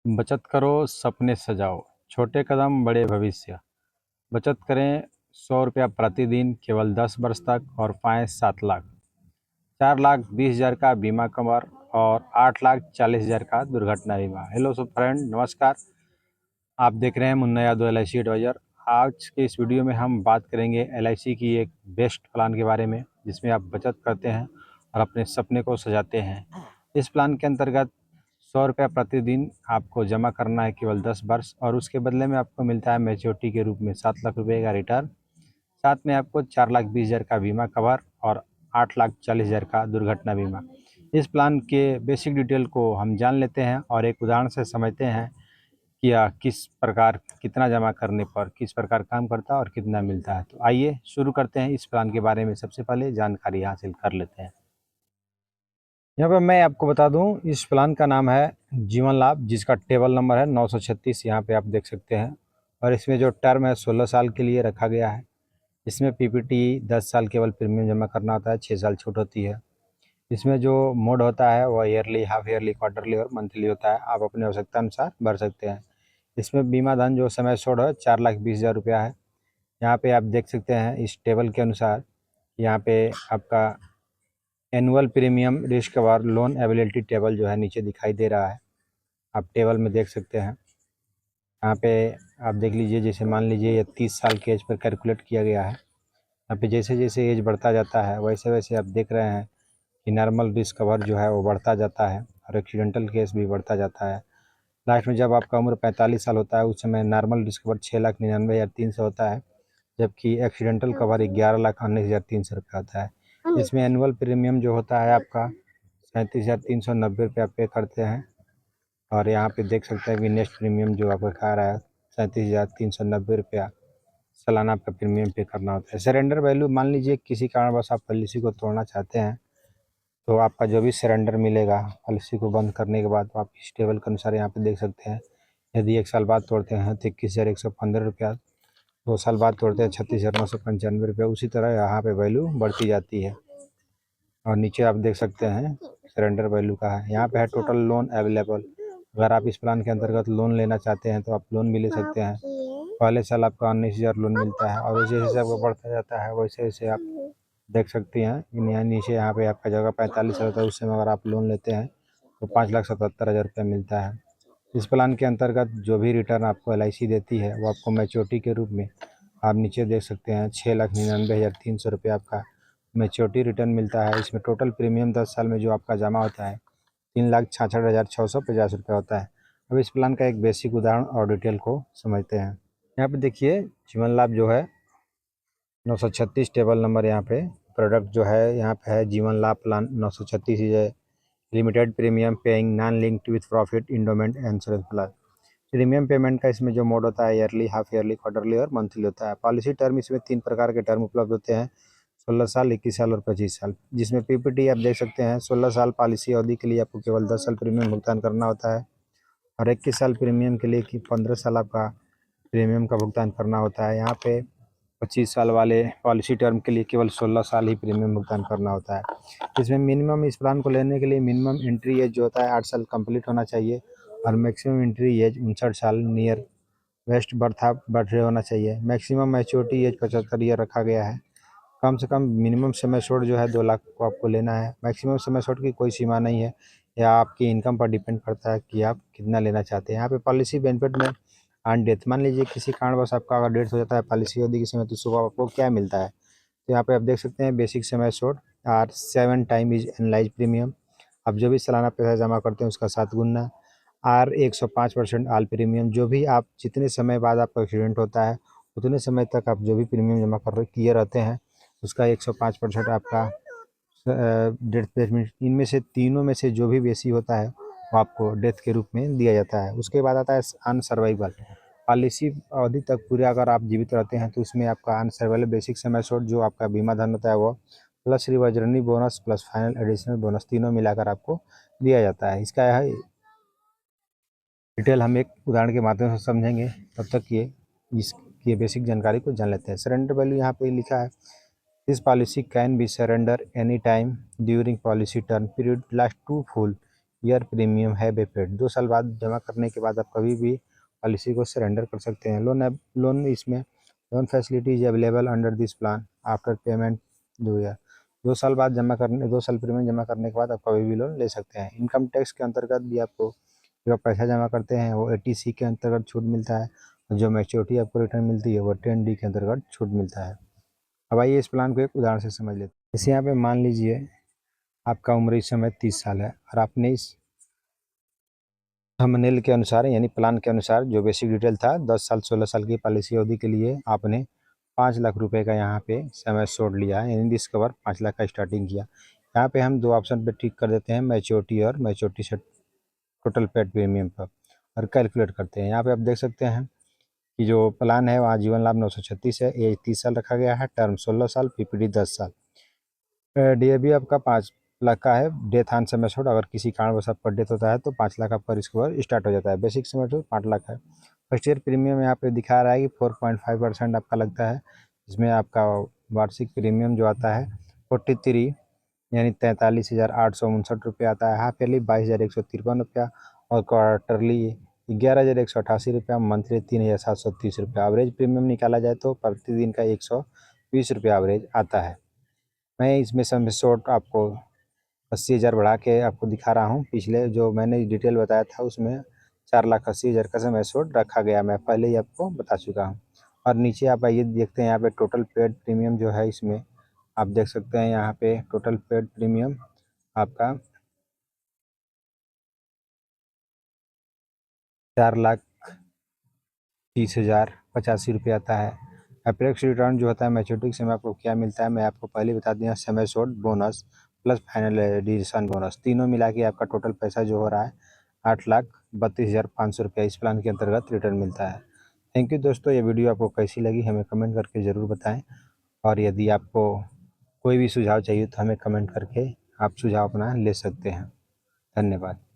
बचत करो, सपने सजाओ, छोटे कदम बड़े भविष्य। बचत करें 100 रुपया प्रतिदिन केवल 10 वर्ष तक और पाएँ 7 लाख। 4,20,000 का बीमा कवर और 8,40,000 का दुर्घटना बीमा। हेलो सो फ्रेंड, नमस्कार। आप देख रहे हैं मुन्ना यादव LIC एडवाइज़र। आज के इस वीडियो में हम बात करेंगे LIC की एक बेस्ट प्लान के बारे में, जिसमें आप बचत करते हैं और अपने सपने को सजाते हैं। इस प्लान के अंतर्गत 100 रुपया प्रतिदिन आपको जमा करना है केवल 10 वर्ष, और उसके बदले में आपको मिलता है मैच्योरिटी के रूप में 7 लाख रुपये का रिटर्न। साथ में आपको 4,20,000 का बीमा कवर और 8,40,000 का दुर्घटना बीमा। इस प्लान के बेसिक डिटेल को हम जान लेते हैं और एक उदाहरण से समझते हैं कि किस प्रकार कितना जमा करने पर किस प्रकार काम करता है और कितना मिलता है। तो आइए शुरू करते हैं। इस प्लान के बारे में सबसे पहले जानकारी हासिल कर लेते हैं। यहाँ पर मैं आपको बता दूं, इस प्लान का नाम है जीवन लाभ, जिसका टेबल नंबर है 936। यहाँ पे आप देख सकते हैं। और इसमें जो टर्म है 16 साल के लिए रखा गया है। इसमें PPT 10 साल केवल प्रीमियम जमा करना होता है, 6 साल छूट होती है। इसमें जो मोड होता है वह ईयरली, हाफ ईयरली, क्वार्टरली और मंथली होता है। आप अपनी आवश्यकता अनुसार भर सकते हैं। इसमें बीमा धन जो समय छोड़ है 4,20,000 रुपया है। यहाँ पे आप देख सकते हैं इस टेबल के अनुसार। यहाँ पे आपका annual premium risk cover loan ability table जो है नीचे दिखाई दे रहा है। आप टेबल में देख सकते हैं। यहाँ पे आप देख लीजिए, जैसे मान लीजिए ये 30 साल के एज पर कैलकुलेट किया गया है। यहाँ पे जैसे जैसे एज बढ़ता जाता है वैसे वैसे आप देख रहे हैं कि नॉर्मल रिस्क कवर जो है वो बढ़ता जाता है और एक्सीडेंटल केस भी बढ़ता जाता है। लास्ट में जब आपका उम्र 45 साल होता है उस समय नॉर्मल रिस्क कवर 6,99,300 होता है, जबकि एक्सीडेंटल कवर 11,19,300 रुपये होता है। इसमें एनुअल प्रीमियम जो होता है आपका 37,390 रुपये पे करते हैं। और यहाँ पे देख सकते हैं कि नेक्स्ट प्रीमियम जो आपका खा रहा है 37,390 रुपया सालाना आपका प्रीमियम पे करना होता है। सरेंडर वैल्यू, मान लीजिए किसी कारणवश आप पॉलिसी को तोड़ना चाहते हैं तो आपका जो भी सरेंडर मिलेगा पॉलिसी को बंद करने के बाद, तो आप इस टेबल के अनुसार यहाँ पे देख सकते हैं। यदि 1 साल बाद तोड़ते हैं तो 21,115 रुपया, 2 साल बाद तोड़ते हैं 36,995 रुपये। उसी तरह यहाँ पे वैल्यू बढ़ती जाती है। और नीचे आप देख सकते हैं सरेंडर वैल्यू का है। यहाँ पे है टोटल लोन अवेलेबल। अगर आप इस प्लान के अंतर्गत लोन लेना चाहते हैं तो आप लोन भी ले सकते हैं। पहले साल आपका 19,000 लोन मिलता है और जैसे जैसे आपको बढ़ता जाता है वैसे वैसे आप देख सकती हैं। यहाँ नीचे यहाँ पे आपका जगह 45 साल होता है, उस समय अगर आप लोन लेते हैं तो 5,77,000 रुपये मिलता है। इस प्लान के अंतर्गत जो भी रिटर्न आपको LIC देती है वो आपको मैच्योरिटी के रूप में आप नीचे देख सकते हैं 6,99,300 रुपये आपका मैच्योरिटी रिटर्न मिलता है। इसमें टोटल प्रीमियम 10 साल में जो आपका जमा होता है 3,66,650 रुपये होता है। अब इस प्लान का एक बेसिक उदाहरण और डिटेल को समझते हैं। यहाँ पे देखिए जीवन लाभ जो है 936 टेबल नंबर, यहाँ पे प्रोडक्ट जो है यहाँ पे है जीवन लाभ plan 936 is a limited premium paying non linked with profit endowment insurance plan. Premium payment का इसमें जो मोड होता है ईयरली, हाफ ईयरली, क्वार्टरली और मंथली होता है। पॉलिसी टर्म इसमें 3 प्रकार के टर्म उपलब्ध होते हैं, 16 साल, 21 साल और 25 साल। जिसमें PPT आप देख सकते हैं 16 साल पॉलिसी अवधि के लिए आपको केवल 10 साल प्रीमियम भुगतान करना होता है और 21 साल प्रीमियम के लिए कि 15 साल आपका प्रीमियम का भुगतान करना होता है। यहाँ पे 25 साल वाले पॉलिसी टर्म के लिए केवल 16 साल ही प्रीमियम भुगतान करना होता है। इसमें मिनिमम, इस प्लान को लेने के लिए मिनिमम एंट्री एज जो होता है 8 साल कंप्लीट होना चाहिए और मैक्सिमम एंट्री एज 59 साल नियर वेस्ट बर्थडे होना चाहिए। मैक्सिमम मैच्योरिटी एज 75 ईयर रखा गया है। कम से कम मिनिमम समय शॉर्ट जो है 2 लाख को आपको लेना है। मैक्सिमम समय शॉर्ट की कोई सीमा नहीं है, या आपकी इनकम पर डिपेंड करता है कि आप कितना लेना चाहते हैं। यहाँ पे पॉलिसी बेनिफिट में ऑन डेथ, मान लीजिए किसी कारणवश आपका अगर डेथ हो जाता है पॉलिसी अवधि के समय, तो सुबह आपको क्या मिलता है। तो यहाँ पे आप देख सकते हैं basic sum assured R 7 time is analyse premium. आप जो भी सालाना पैसा जमा करते हैं उसका 7 गुना। आर 105% आल प्रीमियम, जो भी आप जितने समय बाद आपका एक्सीडेंट होता है उतने समय तक आप जो भी प्रीमियम जमा किए रहते हैं उसका 105% आपका डेथ पेमेंट। इनमें से तीनों में से जो भी बेसी होता है वो आपको डेथ के रूप में दिया जाता है। उसके बाद आता है अनसर्वाइवल। पॉलिसी अवधि तक पूरे अगर आप जीवित रहते हैं तो उसमें आपका अनसर्वाइवल बेसिक समय शॉर्ट जो आपका बीमा धन होता है वो plus reversionary bonus plus final additional bonus तीनों मिलाकर आपको दिया जाता है। इसका यह डिटेल हम एक उदाहरण के माध्यम से समझेंगे। तब तक इसकी बेसिक जानकारी को जान लेते हैं। सरेंडर वैल्यू यहाँ पे लिखा है, this policy can be surrender any time during policy term period last two full year premium है बेपेड। 2 साल बाद जमा करने के बाद आप कभी भी पॉलिसी को सरेंडर कर सकते हैं। लोन इसमें loan facility is available under this plan after payment 2 year. 2 साल प्रीमियम जमा करने के बाद आप कभी भी लोन ले सकते हैं। इनकम टैक्स के अंतर्गत भी आपको जो आप पैसा जमा करते हैं वो 80C के अंतर्गत छूट मिलता है, और जो मैच्योरिटी आपको रिटर्न मिलती है वो 10D के अंतर्गत छूट मिलता है। अब आइए इस प्लान को एक उदाहरण से समझ लेते हैं। जैसे यहाँ पे मान लीजिए आपका उम्र इस समय 30 साल है, और आपने इस थंबनेल के अनुसार यानी प्लान के अनुसार जो बेसिक डिटेल था 10 साल 16 साल की पॉलिसी अवधि के लिए आपने 5 लाख रुपए का यहाँ पे समय सोच लिया है, यानी डिस्कवर 5 लाख का स्टार्टिंग किया। यहाँ पे हम 2 ऑप्शन पे टिक कर देते हैं, मैच्योरिटी और मैच्योरिटी से टोटल पेड प्रीमियम पर, और कैलकुलेट करते हैं। यहाँ पे आप देख सकते हैं कि जो प्लान है वहाँ जीवन लाभ 936 है, एज 30 साल रखा गया है, टर्म 16 साल, पीपीडी 10 साल। डीएबी आपका 5 लाख का है, डेथ ऑन समय छोड़ अगर किसी कारणवश आपका डेथ होता है तो 5 लाख आपका रिस्क कवर स्टार्ट हो जाता है। बेसिक समय छोड़ 5 लाख है। फर्स्ट ईयर प्रीमियम यहाँ पे दिखा रहा है कि 4.5% आपका लगता है, जिसमें आपका वार्षिक प्रीमियम जो आता है 43 यानी 43,859 रुपये आता है। हाफ ईयरली 22,153 रुपया, और क्वार्टरली 11,188 रुपया, मंथली 3,730 रुपया। एवरेज प्रीमियम निकाला जाए तो प्रतिदिन का 120 रुपया एवरेज आता है। मैं इसमें सम शॉर्ट आपको 80,000 बढ़ा के आपको दिखा रहा हूँ। पिछले जो मैंने डिटेल बताया था उसमें 4,80,000 का समय शॉर्ट रखा गया, मैं पहले ही आपको बता चुका हूँ। और नीचे आप आइए देखते हैं यहाँ पे टोटल पेड प्रीमियम जो है, इसमें आप देख सकते हैं यहाँ पे टोटल पेड प्रीमियम आपका 4,30,085 रुपये आता है। अप्रेक्स रिटर्न जो होता है मैच्योरिटी के समय आपको क्या मिलता है, मैं आपको पहले बता दिया, sum assured bonus plus final addition bonus, तीनों मिला के आपका टोटल पैसा जो हो रहा है 8,32,500 रुपया इस प्लान के अंतर्गत रिटर्न मिलता है। थैंक यू दोस्तों, ये वीडियो आपको कैसी लगी हमें कमेंट करके ज़रूर बताएं, और यदि आपको कोई भी सुझाव चाहिए तो हमें कमेंट करके आप सुझाव अपना ले सकते हैं। धन्यवाद।